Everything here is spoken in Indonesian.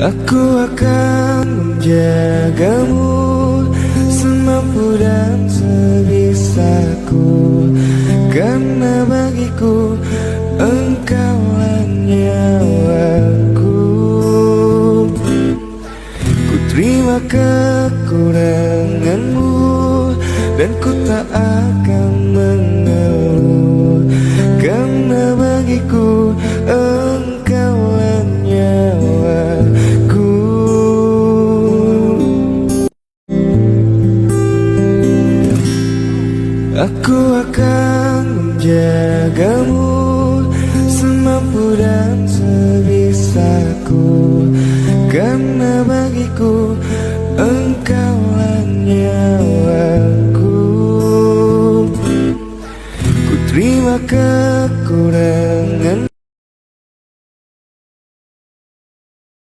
Aku akan menjagamu semampu dan sebisaku, karena bagiku engkaulah nyawaku. Ku terima kekuranganmu dan ku tak akan mengeluh, karena bagiku engkaulah nyawaku. Aku akan menjagamu semampu dan sebisaku, karena bagiku engkaulah nyawaku. Ku terima kasih